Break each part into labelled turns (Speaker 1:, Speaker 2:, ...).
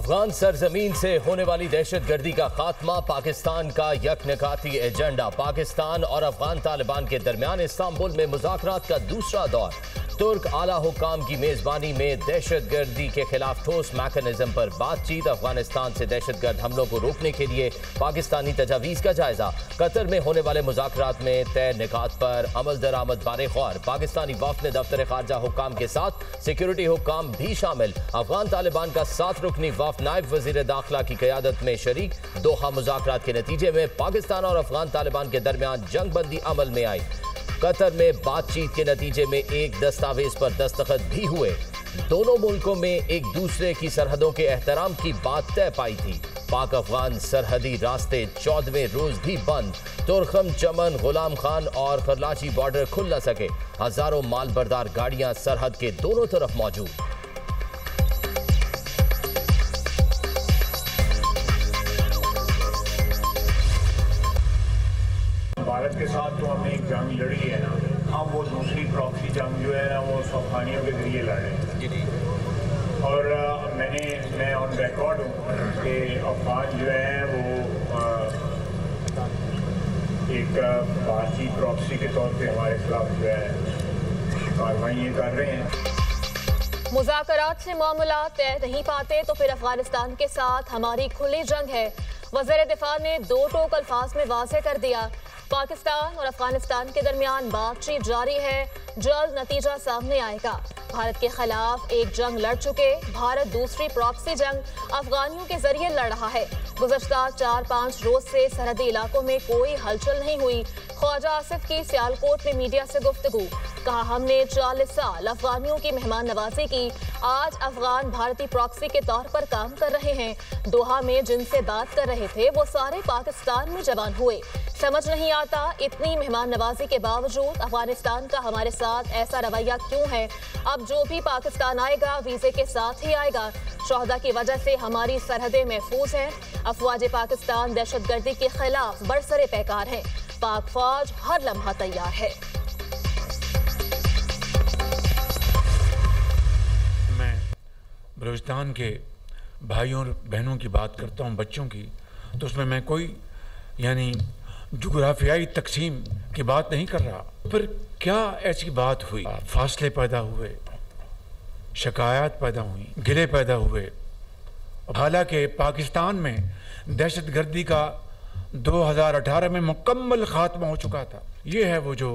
Speaker 1: अफगान सरजमीन से होने वाली दहशतगर्दी का खात्मा पाकिस्तान का यकनिकाती एजेंडा। पाकिस्तान और अफगान तालिबान के दरमियान इस्तांबुल में मुज़ाकरात का दूसरा दौर। तुर्क आला हुक्काम की मेज़बानी में दहशतगर्दी के खिलाफ ठोस मैकेनिज्म पर बातचीत। अफगानिस्तान से दहशतगर्द हमलों को रोकने के लिए पाकिस्तानी तजावीज़ का जायजा। कतर में होने वाले मुज़ाकरात में तय निकात पर अमल दरामद बारे गौर। पाकिस्तानी वफ़द में दफ्तर ख़ारजा हुक्काम के साथ सिक्योरिटी हुक्काम भी शामिल। अफगान तालिबान का 7 रुकनी वफ़द नायब वज़ीर दाखिला की क़यादत में शरीक। दोहा मुज़ाकरात के नतीजे में पाकिस्तान और अफगान तालिबान के दरमियान जंगबंदी अमल में आई। कतर में बातचीत के नतीजे में एक दस्तावेज पर दस्तखत भी हुए। दोनों मुल्कों में एक दूसरे की सरहदों के एहतराम की बात तय पाई थी। पाक अफगान सरहदी रास्ते 14वें रोज भी बंद। तुरखम, चमन, गुलाम खान और खरलाची बॉर्डर खुल न सके। हजारों मालबरदार गाड़ियां सरहद के दोनों तरफ मौजूद।
Speaker 2: भारत के साथ तो हमने एक जंग लड़ी है ना, हम वो दूसरी प्रॉक्सी जंग जो है ना वो अफगानियों के जरिए लड़ रहे हैं। और मैं ऑन रिकॉर्ड हूँ कि अफगान जो है वो एक बातचीत प्रॉक्सी के तौर पे हमारे खिलाफ जो है कार्रवाई कर रहे हैं।
Speaker 3: मुज़ाकरात से मामला तय नहीं पाते तो फिर अफगानिस्तान के साथ हमारी खुली जंग है। वज़ीर दिफा ने 2 टोक अल्फाज में वाज़ेह कर दिया। पाकिस्तान और अफगानिस्तान के दरमियान बातचीत जारी है, जल्द नतीजा सामने आएगा। भारत के खिलाफ एक जंग लड़ चुके, भारत दूसरी प्रॉक्सी जंग अफगानियों के जरिए लड़ रहा है। गुज़श्ता 4-5 रोज से सरहदी इलाकों में कोई हलचल नहीं हुई। ख्वाजा आसिफ की सियालकोट में मीडिया से गुफ्तगू, कहा हमने 40 साल अफगानियों की मेहमान नवाजी की, आज अफगान भारतीय प्रॉक्सी के तौर पर काम कर रहे हैं। दोहा में जिनसे बात कर रहे थे वो सारे पाकिस्तान में जवान हुए। समझ नहीं आता इतनी मेहमान नवाजी के बावजूद अफगानिस्तान का हमारे साथ ऐसा रवैया क्यों है। अब जो भी पाकिस्तान आएगा वीज़े के साथ ही आएगा। शोहदा की वजह से हमारी सरहदें महफूज हैं। अफवाज पाकिस्तान दहशतगर्दी के खिलाफ बरसरे पैकार हैं। पाक फौज हर लम्हा तैयार है।
Speaker 4: मैं बलूचिस्तान के भाइयों और बहनों की बात करता हूँ, बच्चों की, तो उसमें मैं कोई यानी जुग्राफियाई तकसीम की बात नहीं कर रहा। पर क्या ऐसी बात हुई, फासले पैदा हुए, शिकायत पैदा हुई, गिले पैदा हुए। हालांकि पाकिस्तान में दहशतगर्दी का 2018 में मुकम्मल खात्मा हो चुका था। ये है वो जो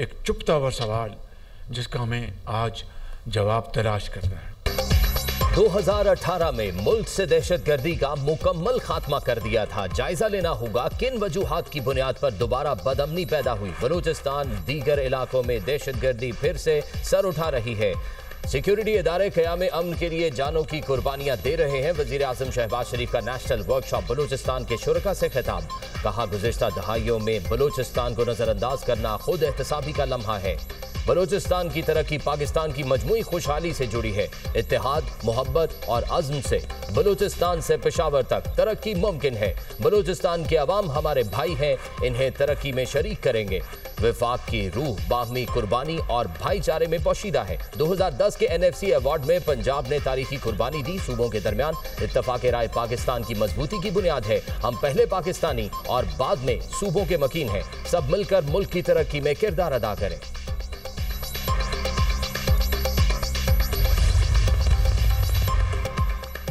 Speaker 4: एक चुपता हुआ सवाल जिसका हमें आज जवाब तलाश करना है।
Speaker 1: 2018 में मुल्क से दहशतगर्दी का मुकम्मल खात्मा कर दिया था। जायजा लेना होगा किन वजूहात की बुनियाद पर दोबारा बदअमनी पैदा हुई। बलूचिस्तान दीगर इलाकों में दहशतगर्दी फिर से सर उठा रही है। सिक्योरिटी इदारे क़याम अमन के लिए जानों की कुर्बानियां दे रहे हैं। वज़ीर आज़म शहबाज शरीफ का नेशनल वर्कशॉप बलूचिस्तान के शुरका से खिताब, कहा गुज़िश्ता दहाइयों में बलूचिस्तान को नज़रअंदाज करना खुद एहतसाबी का लम्हा है। बलूचिस्तान की तरक्की पाकिस्तान की मजमूई खुशहाली से जुड़ी है। इत्तेहाद, मोहब्बत और अज़्म से बलूचिस्तान से पेशावर तक तरक्की मुमकिन है। बलूचिस्तान के अवाम हमारे भाई हैं, इन्हें तरक्की में शरीक करेंगे। विफाक की रूह बाहमी कुर्बानी और भाईचारे में पोशीदा है। 2010 के NFC अवार्ड में पंजाब ने तारीखी कुर्बानी दी। सूबों के दरमियान इत्तफाक राय पाकिस्तान की मजबूती की बुनियाद है। हम पहले पाकिस्तानी और बाद में सूबों के मकीन हैं। सब मिलकर मुल्क की तरक्की में किरदार अदा करें।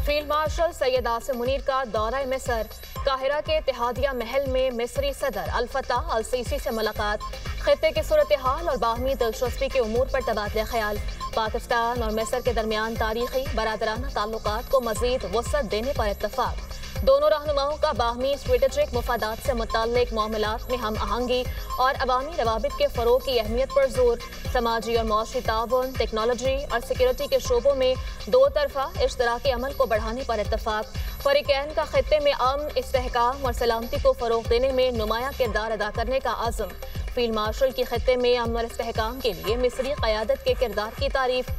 Speaker 3: फील्ड मार्शल सैयद आसिम मुनीर का दौरा मिस्र, काहिरा के इत्तेहादिया महल में मिस्री सदर अल फताह अल सीसी से मुलाकात, खित्ते की सूरत हाल और बाहमी दिलचस्पी के उमूर पर तबादला ख्याल। पाकिस्तान और मिस्र के दरमियान तारीखी बरादराना ताल्लुकात को मजीद वसअत देने पर इत्तफाक। दोनों रहनुमाओं का बाहमी स्ट्रेटेजिक मुफादात से मुताल्लिक मामलात में हम आहंगी और अवामी रवाबित के फ़रोग़ की अहमियत पर जोर। समाजी और मौसमी ताउन, टेक्नोलॉजी और सिक्योरिटी के शोबों में 2 तरफ़ा इश्तराकी अमल को बढ़ाने पर इत्तफाक। फ़रीक़ैन का खित्ते में अमन, इस्तेहकाम और सलामती को फ़रोग़ देने में नुमायां किरदार अदा करने का आज़म। फील्ड मार्शल की खित्ते में अमन और इस्तेहकाम के लिए मिस्री क़यादत के किरदार की तारीफ।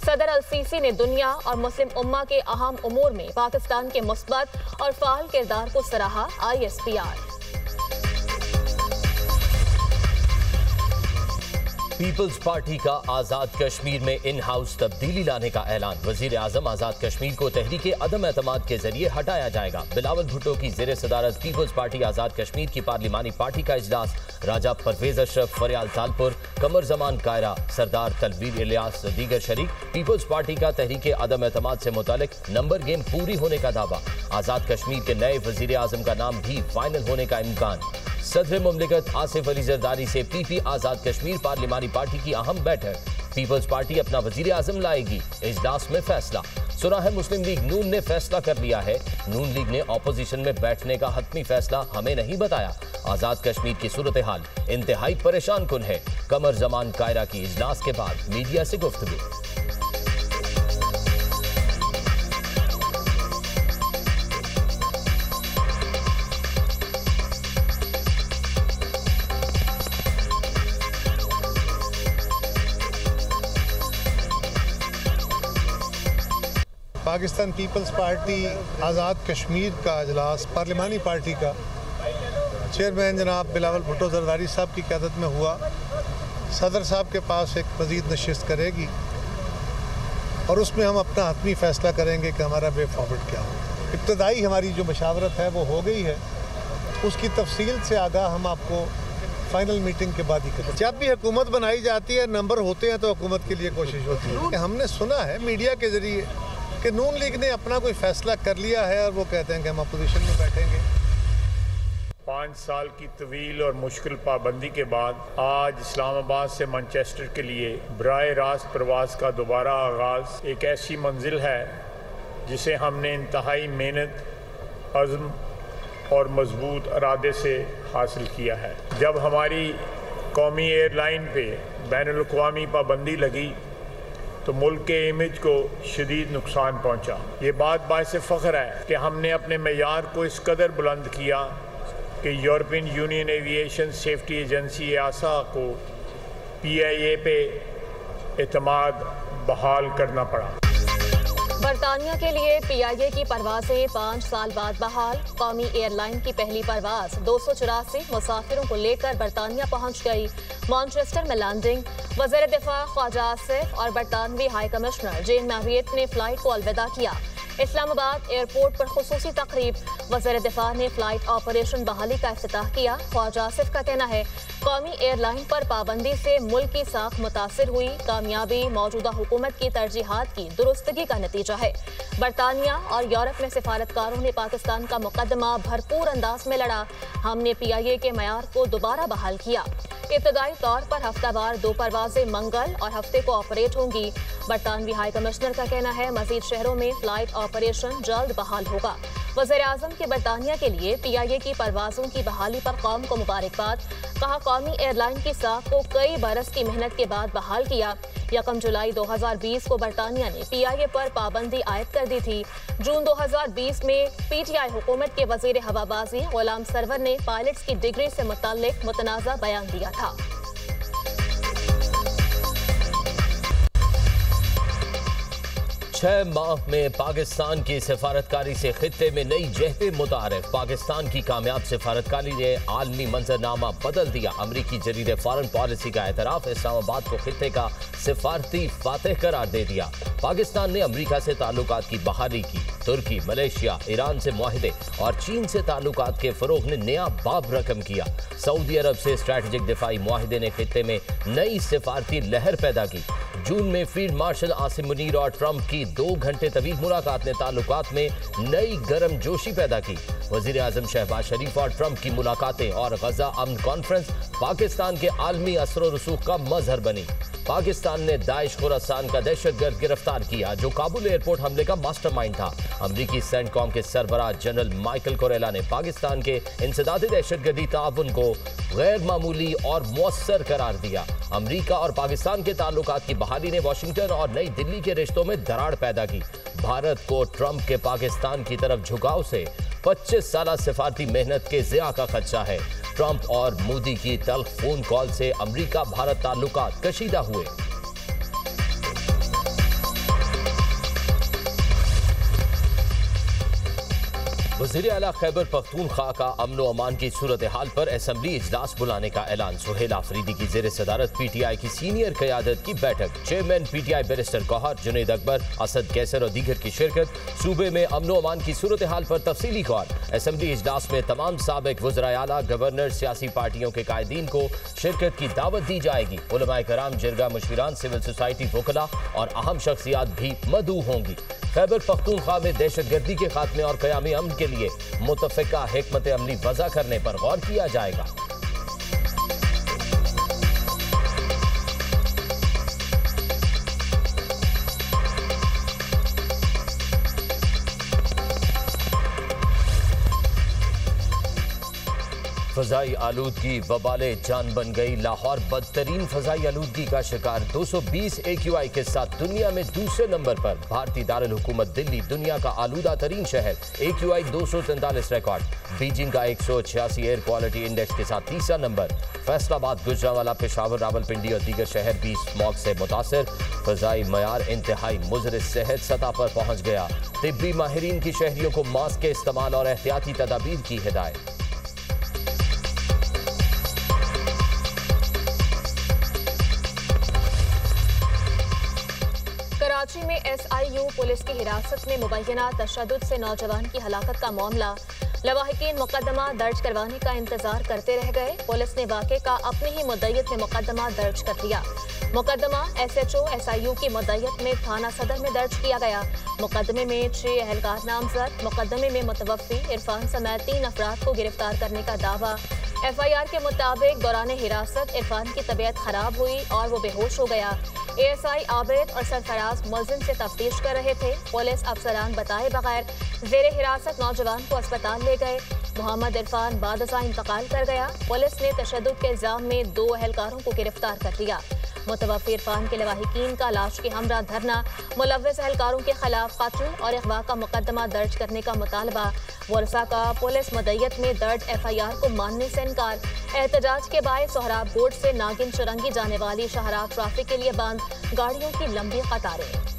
Speaker 3: सदर अल सीसी ने दुनिया और मुस्लिम उम्मा के अहम उमूर में पाकिस्तान के मुस्बत और फ़ाल किरदार को सराहा। ISPR
Speaker 1: पीपल्स पार्टी का आजाद कश्मीर में इन हाउस तब्दीली लाने का ऐलान। वजीर आजम आजाद कश्मीर को तहरीक अदम एतमाद के जरिए हटाया जाएगा। बिलावल भुट्टो की जेर सदारत पीपल्स पार्टी आजाद कश्मीर की पार्लिमानी पार्टी का इजलास। राजा परवेज अशरफ, फरियाल तालपुर, कमर जमान कायरा, सरदार तलवीर इलियास दीगर शरीक। पीपल्स पार्टी का तहरीक अदम एतमाद से मुतालिक नंबर गेम पूरी होने का दावा। आजाद कश्मीर के नए वजीर आजम का नाम भी फाइनल होने का इम्कान। सदर मुमलिकत आसिफ अली जरदारी से पीपी आजाद कश्मीर पार्लिमानी पार्टी की अहम बैठक। पीपल्स पार्टी अपना वजीर आजम लाएगी, इजलास में फैसला। सुना है मुस्लिम लीग नून ने फैसला कर लिया है। नून लीग ने ऑपोजिशन में बैठने का हतमी फैसला हमें नहीं बताया। आजाद कश्मीर की सूरत हाल इंतहाई परेशान कुन है। कमर जमान कायरा की इजलास के बाद मीडिया से गुफ्तगू।
Speaker 5: पाकिस्तान पीपल्स पार्टी आज़ाद कश्मीर का अजलास पार्लिमानी पार्टी का चेयरमैन जनाब बिलावल भुट्टो जरदारी साहब की क़यादत में हुआ। सदर साहब के पास एक मज़ीद नशिस्त करेगी और उसमें हम अपना हतमी फ़ैसला करेंगे कि हमारा वे फॉरवर्ड क्या हो। इब्तदाई हमारी जो मशावरत है वो हो गई है, उसकी तफसील से आगाह हम आपको फाइनल मीटिंग के बाद ही करें। जब भी हुकूमत बनाई जाती है, नंबर होते हैं तो हुकूमत के लिए कोशिश होती है। हमने सुना है मीडिया के ज़रिए कि नून लीग ने अपना कोई फैसला कर लिया है और वो कहते हैं कि हम अपोजिशन में बैठेंगे।
Speaker 2: 5 साल की तवील और मुश्किल पाबंदी के बाद आज इस्लामाबाद से मैनचेस्टर के लिए बराह रास्त प्रवास का दोबारा आगाज़ एक ऐसी मंजिल है जिसे हमने इंतहाई मेहनत, अज़्म और मजबूत इरादे से हासिल किया है। जब हमारी कौमी एयरलाइन पे बैनुल-अक़वामी पाबंदी लगी तो मुल्क के इमेज को शदीद नुकसान पहुंचा। ये बात बाइस फ़ख्र है कि हमने अपने मेयार को इस कदर बुलंद किया कि European union aviation safety agency EASA को PIA पे एतमाद बहाल करना पड़ा।
Speaker 3: बरतानिया के लिए PIA की परवाजें 5 साल बाद बहाल। कौमी एयरलाइन की पहली परवाज 284 मुसाफिरों को लेकर बरतानिया पहुंच गई। मैनचेस्टर में लैंडिंग। वज़ीर दिफा ख्वाजा आसिफ और बरतानवी हाई कमिश्नर जेन मैरियट ने फ्लाइट को अलविदा किया। इस्लामाबाद एयरपोर्ट पर खुसूसी तकरीब। वज़ीर दिफा ने फ्लाइट ऑपरेशन बहाली का इफ्तिताह किया। ख्वाजा आसिफ का कहना है कौमी एयरलाइन पर पाबंदी से मुल्क की साख मुतासिर हुई। कामयाबी मौजूदा हुकूमत की तरजीहात की दुरुस्तगी का नतीजा है। बरतानिया और यूरोप में सिफारतकारों ने पाकिस्तान का मुकदमा भरपूर अंदाज में लड़ा। हमने PIA के मयार को दोबारा बहाल किया। इब्तदाई तौर पर हफ्तावार 2 परवाजें मंगल और हफ्ते को ऑपरेट होंगी। बरतानवी हाई कमिश्नर का कहना है मजीद शहरों में फ्लाइट ऑपरेशन जल्द बहाल होगा। वज़ीर आज़म की बरतानिया के लिए PIA की परवाजों की बहाली पर कौम को मुबारकबाद। कहा कौमी एयरलाइन की साख को कई बरस की मेहनत के बाद बहाल किया। 1 जुलाई 2020 को बरतानिया ने PIA पर पाबंदी आयद कर दी थी। जून 2020 में PTI हुकूमत के वज़ीर हवाबाजी गुलाम सरवर ने पायलट्स की डिग्री से मुताल्लिक मुतनाज़ा बयान दिया था।
Speaker 1: 6 माह में पाकिस्तान की सिफारतकारी से खित्ते में नई जहतें मुतारिफ। पाकिस्तान की कामयाब सिफारतकारी ने आलमी मंजरनामा बदल दिया। अमरीकी जरीदे फॉरेन पॉलिसी का एतराफ। इस्लामाबाद को खित्ते का सिफारती फातेह करार दे दिया। पाकिस्तान ने अमरीका से ताल्लुकात की बहाली की। तुर्की, मलेशिया, ईरान से मुआहिदे और चीन से ताल्लुकात के फरोग ने नया बाब रकम किया। सऊदी अरब से स्ट्रैटेजिक दिफाई मुआहिदे ने खित्ते में नई सिफारती लहर पैदा की। जून में फील्ड मार्शल आसिम मुनीर और ट्रंप की 2 घंटे तवील मुलाकात ने ताल्लुकात में नई गर्म जोशी पैदा की। वजीर आजम शहबाज शरीफ और ट्रंप की मुलाकातें और गजा अमन कॉन्फ्रेंस पाकिस्तान के आलमी असर और रसूख का मजहर बनी। पाकिस्तान ने दाइश खुरासान का दहशतगर्द गिरफ्तार किया जो काबुल एयरपोर्ट हमले का मास्टरमाइंड था। अमरीकी सेंटकॉम के सरबराह जनरल माइकल कोरेला ने पाकिस्तान के इंसदादी दहशतगर्दी ताउन को गैर मामूली और मौसर करार दिया। अमरीका और पाकिस्तान के ताल्लुकात की बहाली ने वाशिंगटन और नई दिल्ली के रिश्तों में दरार पैदा की। भारत को ट्रंप के पाकिस्तान की तरफ झुकाव से 25 साल सिफारती मेहनत के ज़िया का खदशा है। ट्रंप और मोदी की तल्ख फोन कॉल से अमरीका भारत ताल्लुकात कशीदा हुए। वज़ीर आला खैबर पख्तूनख्वा का अमन व अमान की सूरत हाल पर असम्बली इजलास बुलाने का ऐलान। सुहेल आफरीदी की ज़ेर सदारत PTI की सीनियर क़यादत की बैठक। Chairman PTI barrister Gohar, Junaid Akbar, Asad Qaiser और दीगर की शिरकत। सूबे में अमन व अमान की सूरत हाल पर तफसीली गौर। असम्बली इजलास में तमाम साबिक वज़राए आला, गवर्नर, सियासी पार्टियों के कायदीन को शिरकत की दावत दी जाएगी। उलमाए कराम, जिरगा मुशीरान, सिविल सोसाइटी वकला और अहम शख्सियात भी मदऊ होंगी। खैबर पख्तूनख्वा में दहशतगर्दी के खात्मे और क़याम अमन के लिए मुतफ़िका हिकमत अमली वज़ा करने पर गौर किया जाएगा। फ़ज़ाई आलूदगी वबाले जान बन गई। लाहौर बदतरीन फ़ज़ाई आलूदगी का शिकार। 220 AQI के साथ दुनिया में दूसरे नंबर पर। भारतीय दारुल हुकूमत दिल्ली दुनिया का आलूदा तरीन शहर, AQI 243 रिकॉर्ड। बीजिंग का 186 एयर क्वालिटी इंडेक्स के साथ तीसरा नंबर। फैसलाबाद, गुजरांवाला, पेशावर, रावलपिंडी और दीगर शहर भी स्मॉग से मुतासर। फ़ज़ाई मयार इंतहाई मुज़र सेहत सतह पर पहुँच गया। तिब्बी माहिरीन की शहरियों को मास्क के इस्तेमाल और एहतियाती तदाबीर की हिदायत।
Speaker 3: कराची में SIU पुलिस की हिरासत में मुबैना तशद्दुद से नौजवान की हलाकत का मामला। लवाहिकीन मुकदमा दर्ज करवाने का इंतजार करते रह गए। पुलिस ने वाक़े का अपने ही मुद्दयत में मुकदमा दर्ज कर दिया। मुकदमा SHO SIU की मुद्दयत में थाना सदर में दर्ज किया गया। मुकदमे में 6 अहलकार नामजद। मुकदमे में मुतवफ़ी इरफान समेत 3 अफराद को गिरफ्तार करने का दावा। FIR के मुताबिक दौरान हिरासत इरफान की तबीयत खराब हुई और वो बेहोश हो गया। ASI आबिद और सरफराज मुलजिम से तफ्तीश कर रहे थे। पुलिस अफसरान बताए बगैर ज़ेरे हिरासत नौजवान को अस्पताल ले गए। मोहम्मद इरफान बादशाह इंतकाल कर गया। पुलिस ने तशद्दुद के इल्जाम में 2 अहलकारों को गिरफ्तार कर लिया। मुतवफ़्फ़ी इरफान के लवाहिकीन का लाश के हमरा धरना, मुलव्वस अहलकारों के खिलाफ कत्ल और अगवा का मुकदमा दर्ज करने का मुतालबा। वरसा का पुलिस मुद्दयत में दर्ज FIR को मानने से इनकार। एहतजाज के बाद सोहराब गोड से नागिन चुरंगी जाने वाली शाहराह ट्रैफिक के लिए बंद, गाड़ियों की लंबी कतारें।